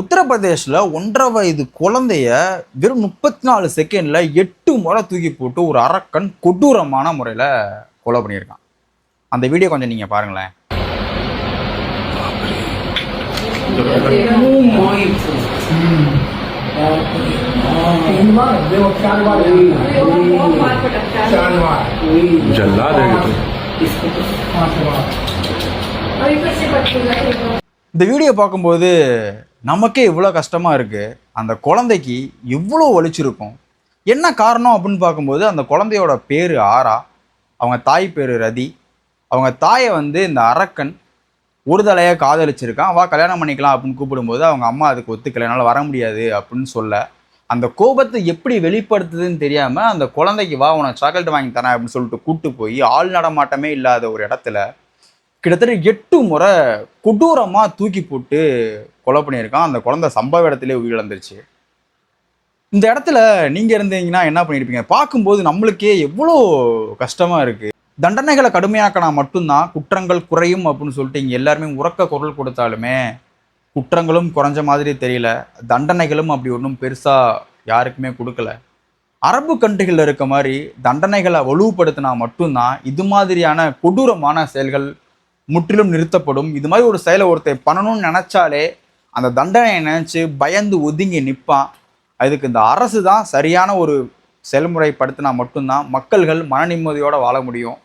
உத்தரப்பிரதேசில் 1.5 வயது குழந்தைய வெறும் 34 செகண்ட்ல 8 முறை தூக்கி போட்டு ஒரு அரக்கன் கொடூரமான முறையில் கொலை பண்ணியிருக்கான். அந்த வீடியோ கொஞ்சம் நீங்கள் பாருங்களேன். இந்த வீடியோ பார்க்கும்போது நமக்கே இவ்வளோ கஷ்டமாக இருக்குது. அந்த குழந்தைக்கு இவ்வளோ வலிச்சிருக்கும். என்ன காரணம் அப்படின்னு பார்க்கும்போது அந்த குழந்தையோட பேர் ஆரா, அவங்க தாய் பேர் ரதி. அவங்க தாயை இந்த அரக்கன் ஒரு தலையாக காதலிச்சிருக்கான். வா கல்யாணம் பண்ணிக்கலாம் அப்படின்னு கூப்பிடும்போது அவங்க அம்மா அதுக்கு ஒத்துக்கலை, என்னால் வர முடியாது அப்படின்னு சொல்ல அந்த கோபத்தை எப்படி வெளிப்படுத்துதுன்னு தெரியாமல் அந்த குழந்தைக்கு வா உனக்கு சாக்லேட் வாங்கி தரேன் அப்படின்னு சொல்லிட்டு கூப்பிட்டு போய் ஆள் நடமாட்டமே இல்லாத ஒரு இடத்துல கிட்டத்தட்ட 8 முறை கொடூரமாக தூக்கி போட்டு கொலை பண்ணியிருக்கான். அந்த குழந்தை சம்பவ இடத்துல உயிரிழந்துருச்சு. இந்த இடத்துல நீங்கள் இருந்தீங்கன்னா என்ன பண்ணியிருப்பீங்க? பார்க்கும்போது நம்மளுக்கே எவ்வளோ கஷ்டமாக இருக்குது. தண்டனைகளை கடுமையாக்கினா மட்டும்தான் குற்றங்கள் குறையும் அப்படின்னு சொல்லிட்டு இங்கே எல்லாருமே உரக்க குரல் கொடுத்தாலுமே குற்றங்களும் குறைஞ்ச மாதிரி தெரியல. தண்டனைகளும் அப்படி ஒன்றும் பெருசாக யாருக்குமே கொடுக்கல. அரபு கண்ட்ரிகளில் இருக்க மாதிரி தண்டனைகளை வலுப்படுத்தினா மட்டும்தான் இது மாதிரியான கொடூரமான செயல்கள் முற்றிலும் நிறுத்தப்படும். இது மாதிரி ஒரு செயலை ஒருத்தர் பண்ணணும்னு நினச்சாலே அந்த தண்டனையை நினச்சி பயந்து ஒதுங்கி நிற்பான். அதுக்கு இந்த அரசு தான் சரியான ஒரு செயல்முறைப்படுத்தினா மட்டும்தான் மக்கள்கள் மன நிம்மதியோடு வாழ முடியும்.